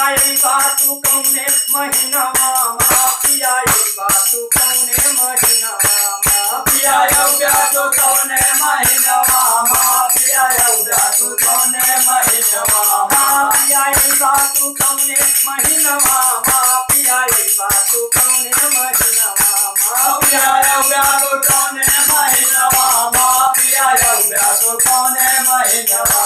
पियाई बातू कौने महीनावा माँ पियाई बातू कौने महीनावा पियायो ब्यातो कौने महीनावा माँ पियायो ब्यातो कौने महीनावा माँ पियाई बातू कौने महीनावा माँ पियाई बातू कौने महीनावा माँ पियायो ब्यातो कौने महीनावा माँ पियायो ब्यातो कौने महीनावा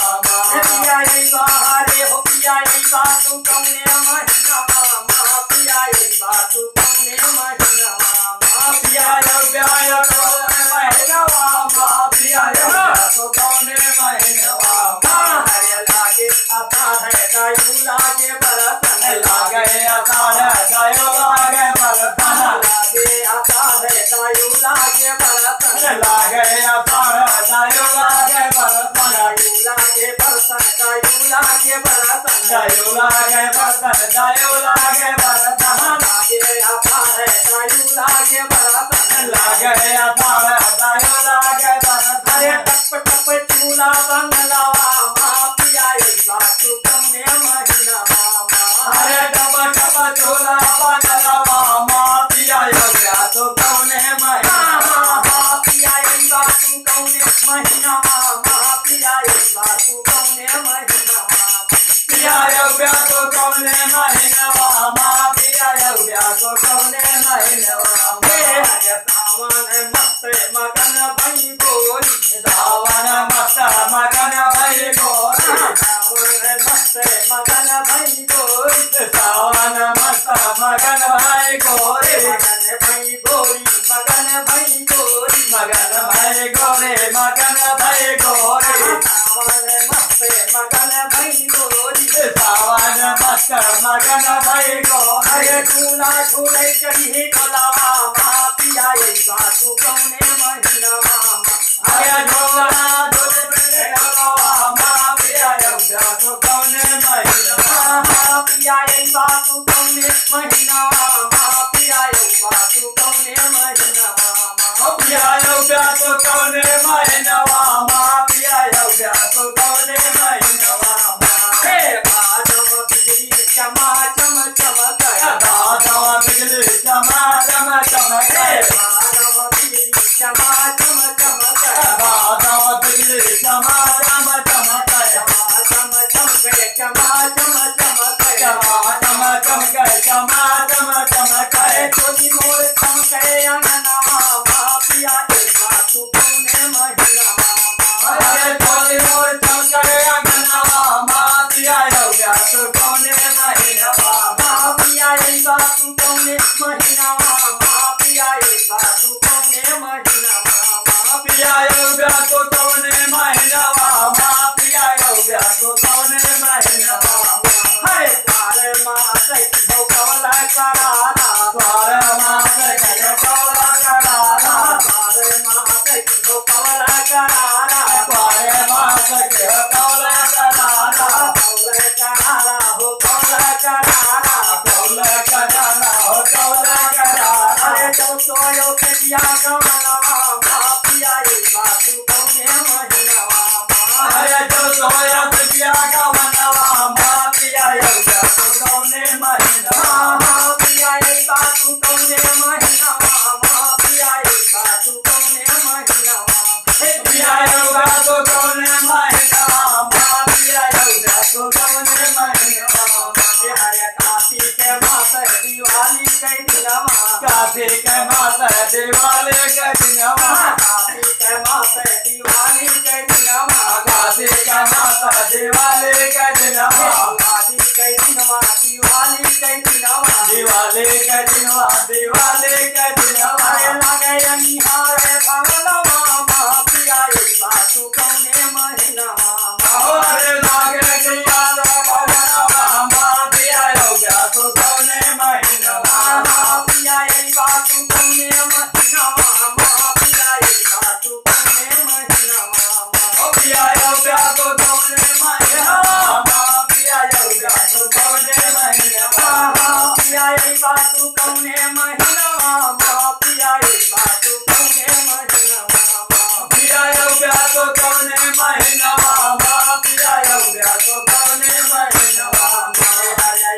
पियाई बाहरे हो पियाई बातू कौने महीनावा माँ पियाई बातू कौने महीनावा माँ पियायो ब्यायो कौने महीनावा माँ पियायो ब्यातो कौने महीनावा हरे लागे अषाढ़ गायू लागे बरसन लागे अषाढ़ गायो लागे बरसन लागे अषाढ़ गायू लागे बरसन लागे अषाढ़ गायो लागे बरसन गायू लागे बरसन गायू लागे बरसन गायो लागे बरसन गायो लागे बरसन लागे अषाढ़ गायू लागे बरसन लागे अषाढ़ गायो लागे बरसन अरे टप टप चूला बंगलावा माँ पियाई बातू कौने महीनावा माँ अरे डब डब चोला बंगलावा माँ पियायो ब्यातो कौने महीनावा माँ पियाई बातू कौने महीनावा माँ पियाई बातू कौने महीनावा पियायो ब्यातो कौने महीनावा माँ पियायो ब्यातो कौने महीनावा हरे सावन मस्त मगन भई गोरी सावन मस्त मगन भई गोरी सावन मस्त मगन भई गोरी सावन मस्त मगन भई गोरी मगन भई गोरी मगन भई गोरी मगन भई गोरी मगन भई गोरी सावन मस्त मगन भई गोरी सावन मस्त मगन भई गोरी अरे झूला झूले चढ़ी डोलावा माँ पियाई बातू कौने महीनावा अरे झोला झोले डोलावा माँ पियायो ब्यातो कौने महीनावा माँ पियाई बातू कौने महीनावा माँ पियाई बातू कौने महीनावा पियायो ब्यातो कौने महीनावा माँ पियायो ब्यातो कौने महीनावा हे बादम बिजली चमा चम चमक बादम बिजली चमा चम चमक बादम बिजली चमा चम चमक बादम बिजली चमा चम चमक चम चमक चमा चम चमक चमा चम चमक चमा चम चमक चोली मोर चमके अंगनावा माँ पियाई बातू कौने महीनावा अरे चोली मोर चमके अंगनावा माँ पियायो ब्यातो कौने महीनावा माँ पियाई बातू कौने महीनावा माँ पियाई बातू कौने महीनावा माँ पियायो ब्यातो कौने महीनावा माँ पियायो ब्यातो कौने महीनावा हरे पार माँ सखी हो कवला कराला द्वार मास कयो कौला कराला पार माँ सखी हो कवला कराला द्वार मास कयो कौला कराला कवला कराला हो कवला कराला कौला कराला हो कौला कराला अरे तो सोयो के दिया कवलावा माँ पियाई बातू कौने महीनावा माँ अरे जो सोया पिया का मनवा माँ पियायो ब्यातो कौने महीनावा माँ पियाई बातू कौने महीनावा माँ पियाई बातू कौने महीनावा पियायो ब्यातो कौने महीनावा माँ पियायो ब्यातो कौने महीनावा हरे कार्तिक मास दिवाली के दिनवा कार्तिक मास दिवाली के दिनवा कार्तिक मास दिवाली के दिनवा कार्तिक मास दिवाली के दिनवा दिवाली के दिनवा दिवाली के दिनवा दिवाली के दिनवा दिवाली के दिनवा अरे लगे निहारे भगलवा माँ पियाई बातू कौने महीनावा और लागे दिया भगवान माँ पियायो ब्यातो कौने महीनावा माँ पियाई बातू कौने महीनावा माँ पियाई बातू कौने महीनावा पियायो ब्यातो कौने महीनावा माँ पियायो ब्यातो कौने महीनावा पियाई बातू कौने महीनावा माँ पियाई बातू कौने महीनावा पियायो ब्यातो कौने महीनावा माँ पियायो ब्यातो कौने महीनावा हरे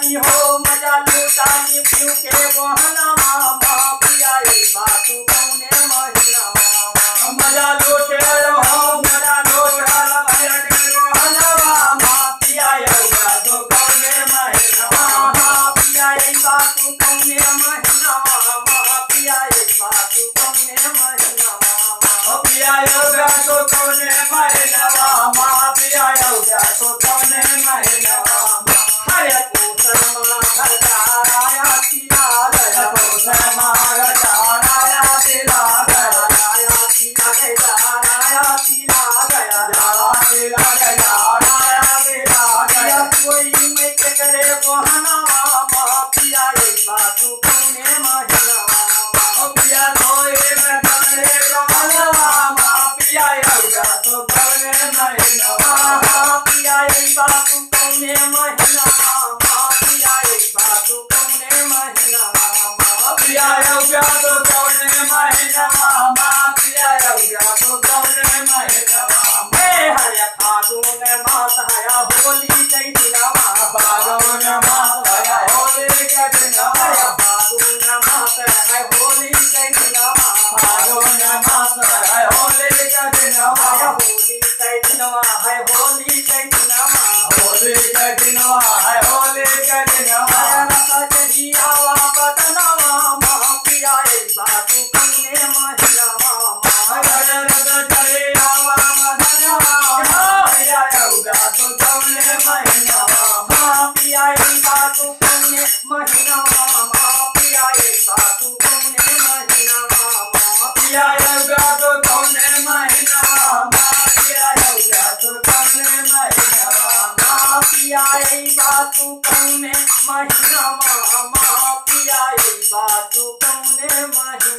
लुटानी हो मजा लुटानी पीऊ के बहनवा माँ पिया यही बात कौने महीनवा मजा लूटे हो मजा लूटल पिया के बहनवा माँ पिया यही बात कौने महीनवा पिया यही बात कौने महीनवा माँ पिया यही बात कौने महीनवा पिया यही बात कौने महीनवा माँ पिया यही बात कौने महीनवा हरे पोषण माँ घर जाया पिला गया पोषण मार जाया दिला गया राया पिला गया राया पिला गया जाया दिला गया राया दिला पिया गया कोई मैं के करे बहनवा माँ पिया यही बात कौने महीनवा पिया कोई में कमरे कमलवा माँ पिया यही बात कौने महीनवा पिया यही बात कौने महीनवा माँ पिया यही बात कौने महीनवा पिया यही बात कौने महीनवा माँ पिया यही बात कौने महीनवा मैं हरे फागुन मास हया होली जय दिनवा फागुन मास है होली के दिनवा हरे फागुन मास है होली जय दिनवा फागुन मास है होली के दिनवा हया होली जय दिनवा है होली जय दिनवा होली के दिनवा है होली के दिनवा हरे रस जहियावा बदनवा माँ पिया यही बात कौने महीनवा अगर रत चले आवा मधनवा पिया यही बात कौने महीनवा माँ पिया यही बात कौने महीनवा माँ पिया यही बात कौने महीनवा पिया यही बात कौने महीनवा माँ पिया यही बात कौने महीनवा माँ पिया यही बात कौने महीनवा माँ पिया यही बात कौने महीनवा